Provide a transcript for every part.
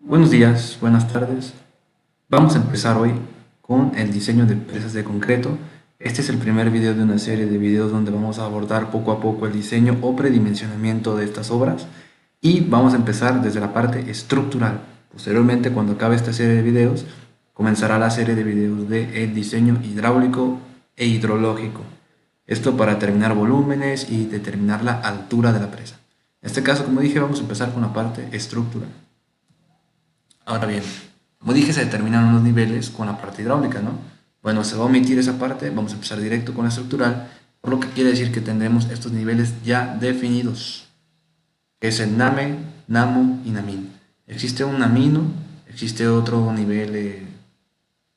Buenos días, buenas tardes. Vamos a empezar hoy con el diseño de presas de concreto. Este es el primer video de una serie de videos donde vamos a abordar poco a poco el diseño o predimensionamiento de estas obras y vamos a empezar desde la parte estructural. Posteriormente, cuando acabe esta serie de videos, comenzará la serie de videos de el diseño hidráulico e hidrológico. Esto para determinar volúmenes y determinar la altura de la presa. En este caso, como dije, vamos a empezar con la parte estructural. Ahora bien, como dije, se determinan los niveles con la parte hidráulica, ¿no? Bueno, se va a omitir esa parte, vamos a empezar directo con la estructural, por lo que quiere decir que tendremos estos niveles ya definidos, que es el NAME, NAMO y NAMIN. Existe un NAMINO, existe otro nivel,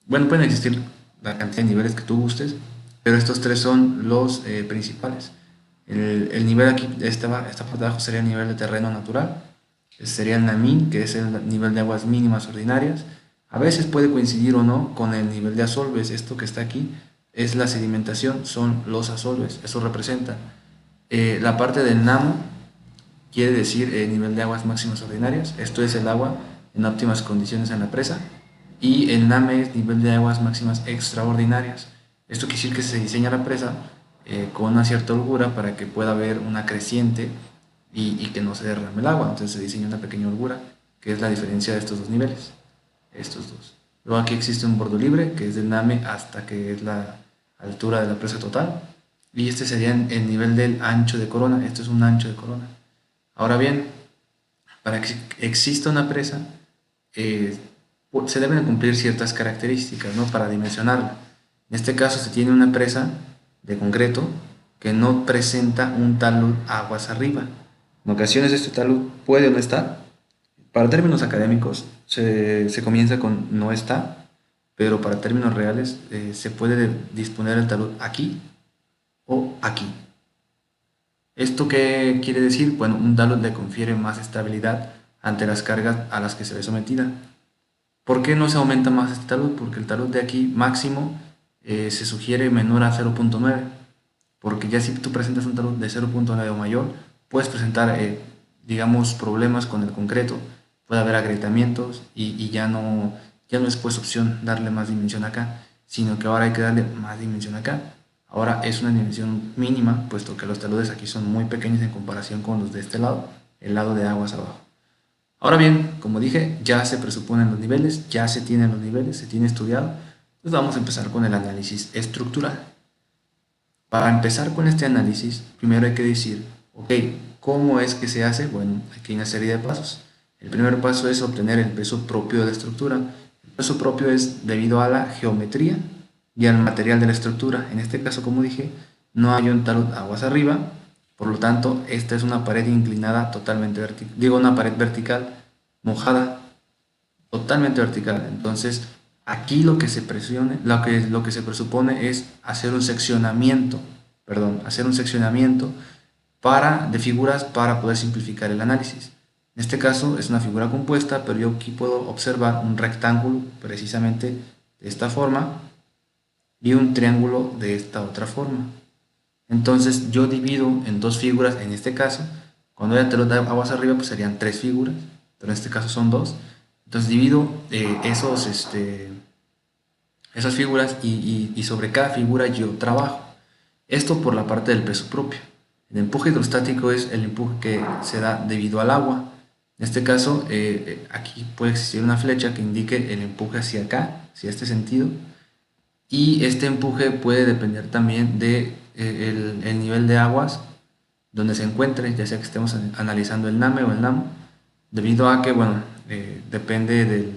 bueno, pueden existir la cantidad de niveles que tú gustes, pero estos tres son los principales. El nivel aquí, esta parte de abajo sería el nivel de terreno natural, sería el NAMIN, que es el nivel de aguas mínimas ordinarias. A veces puede coincidir o no con el nivel de asolves. Esto que está aquí es la sedimentación, son los asolves. Eso representa la parte del NAMO, quiere decir el nivel de aguas máximas ordinarias. Esto es el agua en óptimas condiciones en la presa. Y el NAME es nivel de aguas máximas extraordinarias. Esto quiere decir que se diseña la presa con una cierta holgura para que pueda haber una creciente y que no se derrame el agua. Entonces se diseña una pequeña holgura, que es la diferencia de estos dos niveles. Estos dos. Luego aquí existe un bordo libre, que es del NAME hasta que es la altura de la presa total. Y este sería el nivel del ancho de corona. Esto es un ancho de corona. Ahora bien, para que exista una presa, se deben cumplir ciertas características, ¿no? Para dimensionarla. En este caso se tiene una presa de concreto que no presenta un talud aguas arriba. En ocasiones este talud puede o no estar. Para términos académicos se comienza con no está, pero para términos reales se puede disponer el talud aquí o aquí. ¿Esto qué quiere decir? Bueno, un talud le confiere más estabilidad ante las cargas a las que se ve sometida. ¿Por qué no se aumenta más este talud? Porque el talud de aquí máximo se sugiere menor a 0.9, porque ya si tú presentas un talud de 0.9 o mayor, puedes presentar, digamos, problemas con el concreto, puede haber agrietamientos y ya no es pues opción darle más dimensión acá, sino que ahora hay que darle más dimensión acá. Ahora es una dimensión mínima, puesto que los taludes aquí son muy pequeños en comparación con los de este lado, el lado de aguas abajo. Ahora bien, como dije, ya se presuponen los niveles, ya se tienen los niveles, se tiene estudiado. Pues vamos a empezar con el análisis estructural. Para empezar con este análisis, primero hay que decir, ok, ¿cómo es que se hace? Bueno, aquí hay una serie de pasos. El primer paso es obtener el peso propio de la estructura. El peso propio es debido a la geometría y al material de la estructura. En este caso, como dije, no hay un talud aguas arriba, por lo tanto, esta es una pared inclinada totalmente vertical, digo una pared vertical mojada, totalmente vertical. Entonces, aquí lo que se presione, lo que se presupone es hacer un seccionamiento, hacer un seccionamiento de figuras para poder simplificar el análisis. En este caso es una figura compuesta, pero yo aquí puedo observar un rectángulo precisamente de esta forma y un triángulo de esta otra forma. Entonces yo divido en dos figuras, en este caso, cuando haya telón de aguas arriba, pues serían tres figuras, pero en este caso son dos. Entonces divido esas figuras y sobre cada figura yo trabajo. Esto por la parte del peso propio. El empuje hidrostático es el empuje que se da debido al agua. En este caso, aquí puede existir una flecha que indique el empuje hacia acá, hacia este sentido, y este empuje puede depender también de el nivel de aguas donde se encuentre, ya sea que estemos analizando el NAME o el NAMO, debido a que, bueno, depende del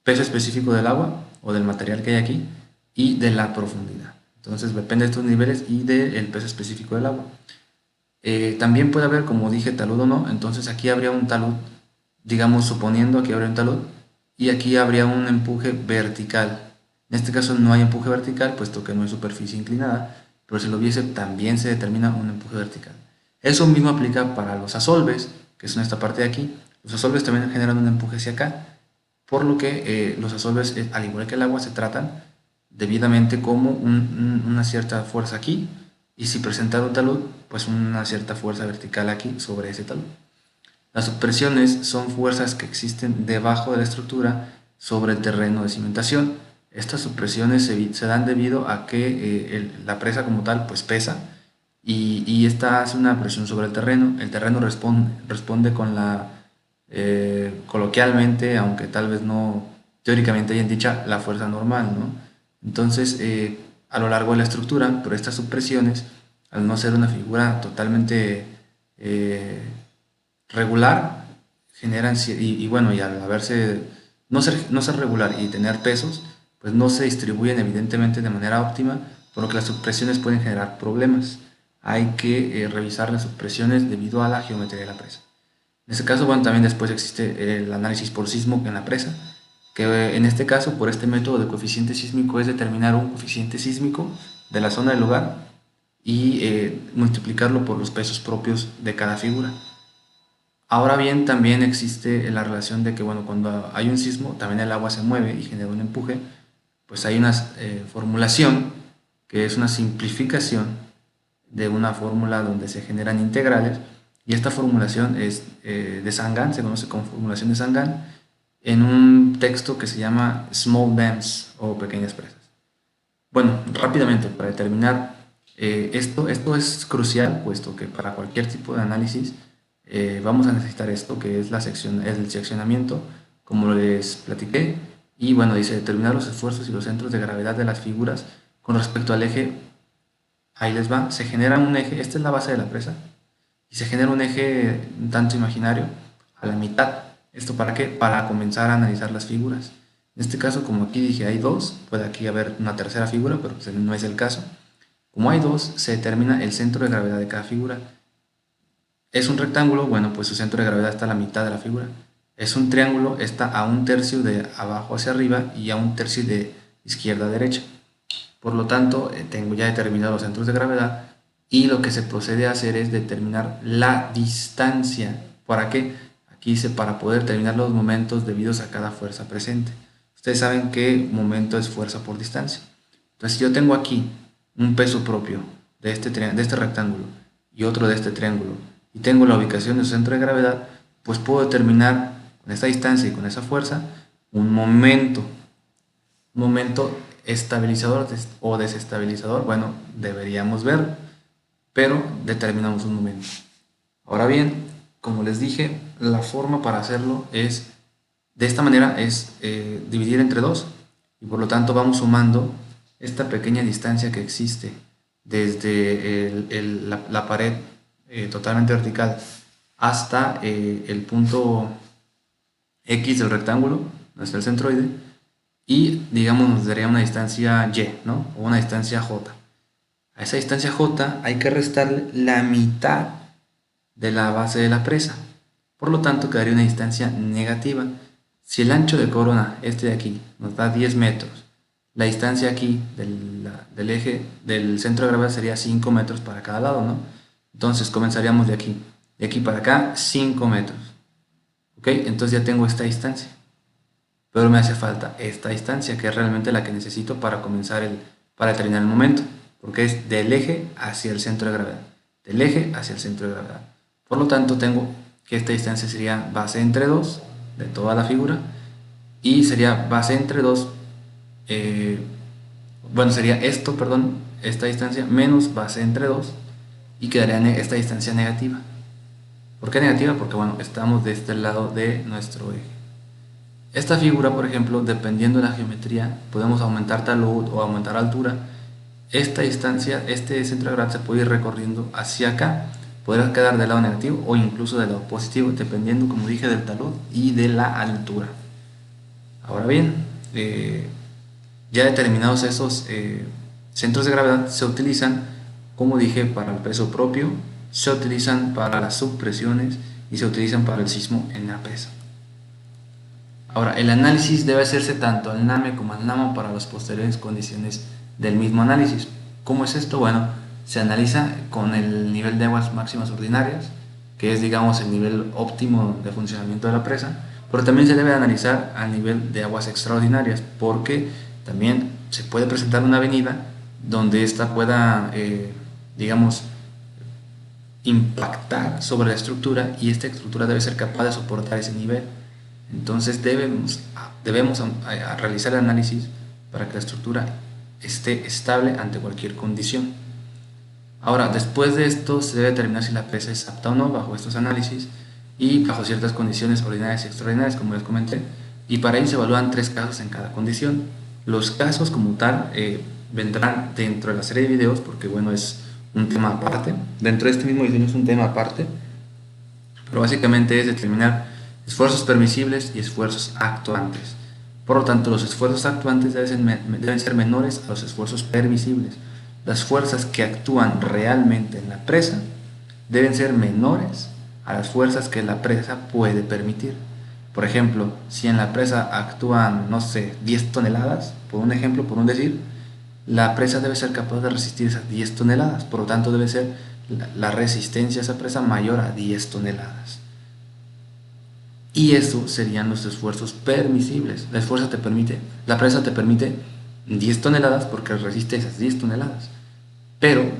peso específico del agua o del material que hay aquí y de la profundidad. Entonces depende de estos niveles y del peso específico del agua. También puede haber, como dije, talud o no, entonces aquí habría un talud, digamos, suponiendo aquí habría un talud, y aquí habría un empuje vertical. En este caso no hay empuje vertical, puesto que no hay superficie inclinada, pero si lo hubiese también se determina un empuje vertical. Eso mismo aplica para los asolves, que son esta parte de aquí. Los asolves también generan un empuje hacia acá, por lo que los asolves, al igual que el agua, se tratan debidamente como una cierta fuerza aquí, y si presenta un talud, pues una cierta fuerza vertical aquí sobre ese talud. Las subpresiones son fuerzas que existen debajo de la estructura sobre el terreno de cimentación. Estas subpresiones se dan debido a que la presa como tal pues pesa y esta hace una presión sobre el terreno responde con la, coloquialmente, aunque tal vez no teóricamente hayan dicha, la fuerza normal, ¿no? Entonces, a lo largo de la estructura, por estas subpresiones, al no ser una figura totalmente regular, generan, y bueno, y al haberse, no ser regular y tener pesos, pues no se distribuyen evidentemente de manera óptima, por lo que las subpresiones pueden generar problemas. Hay que revisar las subpresiones debido a la geometría de la presa. En este caso, bueno, también después existe el análisis por sismo en la presa, que en este caso, por este método de coeficiente sísmico, es determinar un coeficiente sísmico de la zona del lugar y multiplicarlo por los pesos propios de cada figura. Ahora bien, también existe la relación de que, bueno, cuando hay un sismo, también el agua se mueve y genera un empuje, pues hay una formulación que es una simplificación de una fórmula donde se generan integrales, y esta formulación es de Sangan, se conoce como formulación de Sangan, en un texto que se llama Small Dams o pequeñas presas. Bueno, rápidamente, para determinar esto es crucial, puesto que para cualquier tipo de análisis vamos a necesitar esto, que es el seccionamiento, como les platiqué. Y bueno, dice determinar los esfuerzos y los centros de gravedad de las figuras con respecto al eje. Ahí les va, se genera un eje, esta es la base de la presa, y se genera un eje un tanto imaginario a la mitad. ¿Esto para qué? Para comenzar a analizar las figuras. En este caso, como aquí dije, hay dos, puede aquí haber una tercera figura, pero pues no es el caso. Como hay dos, se determina el centro de gravedad de cada figura. Es un rectángulo, bueno, pues su centro de gravedad está a la mitad de la figura. Es un triángulo, está a un tercio de abajo hacia arriba y a un tercio de izquierda a derecha. Por lo tanto, tengo ya determinados los centros de gravedad, y lo que se procede a hacer es determinar la distancia. ¿Para qué? Aquí dice para poder determinar los momentos debidos a cada fuerza presente. Ustedes saben que momento es fuerza por distancia. Entonces, si yo tengo aquí un peso propio de este rectángulo y otro de este triángulo, y tengo la ubicación de su centro de gravedad, pues puedo determinar con esta distancia y con esa fuerza un momento estabilizador o desestabilizador. Bueno, deberíamos ver, pero determinamos un momento. Ahora bien, como les dije, la forma para hacerlo es de esta manera, es dividir entre dos, y por lo tanto vamos sumando esta pequeña distancia que existe desde la pared totalmente vertical hasta el punto X del rectángulo, donde está el centroide, y digamos nos daría una distancia Y, ¿no? O una distancia J. A esa distancia J hay que restarle la mitad de la base de la presa. Por lo tanto, quedaría una distancia negativa. Si el ancho de corona, este de aquí, nos da 10 metros, la distancia aquí del eje, del centro de gravedad, sería 5 metros para cada lado, ¿no? Entonces comenzaríamos de aquí para acá, 5 metros. ¿Ok? Entonces ya tengo esta distancia. Pero me hace falta esta distancia, que es realmente la que necesito para para determinar el momento, porque es del eje hacia el centro de gravedad, del eje hacia el centro de gravedad. Por lo tanto, tengo que esta distancia sería base entre 2 de toda la figura, y sería base entre 2, bueno, sería esto, perdón, esta distancia menos base entre 2, y quedaría esta distancia negativa. ¿Por qué negativa? Porque, bueno, estamos de este lado de nuestro eje. Esta figura, por ejemplo, dependiendo de la geometría, podemos aumentar talud o aumentar altura. Esta distancia, este centro de gravedad se puede ir recorriendo hacia acá, podrá quedar del lado negativo o incluso del lado positivo, dependiendo, como dije, del talud y de la altura. Ahora bien, ya determinados esos centros de gravedad, se utilizan, como dije, para el peso propio, se utilizan para las subpresiones y se utilizan para el sismo en la presa. Ahora, el análisis debe hacerse tanto al NAME como al NAMO para las posteriores condiciones del mismo análisis. ¿Cómo es esto? Bueno, se analiza con el nivel de aguas máximas ordinarias, que es, digamos, el nivel óptimo de funcionamiento de la presa, pero también se debe analizar al nivel de aguas extraordinarias, porque también se puede presentar una avenida donde ésta pueda, digamos, impactar sobre la estructura y esta estructura debe ser capaz de soportar ese nivel. Entonces debemos realizar el análisis para que la estructura esté estable ante cualquier condición. Ahora, después de esto se debe determinar si la presa es apta o no bajo estos análisis y bajo ciertas condiciones ordinarias y extraordinarias, como les comenté, y para ello se evalúan 3 casos en cada condición. Los casos como tal vendrán dentro de la serie de videos porque bueno, es un tema aparte. Dentro de este mismo diseño es un tema aparte, pero básicamente es determinar esfuerzos permisibles y esfuerzos actuantes. Por lo tanto, los esfuerzos actuantes deben ser menores a los esfuerzos permisibles. Las fuerzas que actúan realmente en la presa deben ser menores a las fuerzas que la presa puede permitir. Por ejemplo, si en la presa actúan, no sé, 10 toneladas, por un ejemplo, por un decir, la presa debe ser capaz de resistir esas 10 toneladas. Por lo tanto, debe ser la resistencia a esa presa mayor a 10 toneladas. Y eso serían los esfuerzos permisibles. La presa te permite 10 toneladas porque resiste esas 10 toneladas. Pero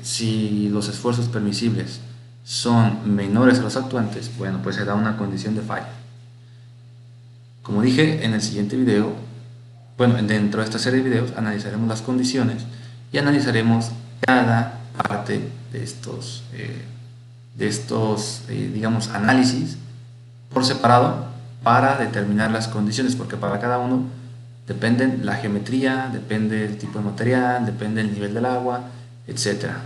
si los esfuerzos permisibles son menores a los actuantes, bueno, pues se da una condición de falla. Como dije en el siguiente video, bueno, dentro de esta serie de videos analizaremos las condiciones y analizaremos cada parte de estos digamos, análisis por separado para determinar las condiciones, porque para cada uno depende la geometría, depende el tipo de material, depende el nivel del agua, etcétera.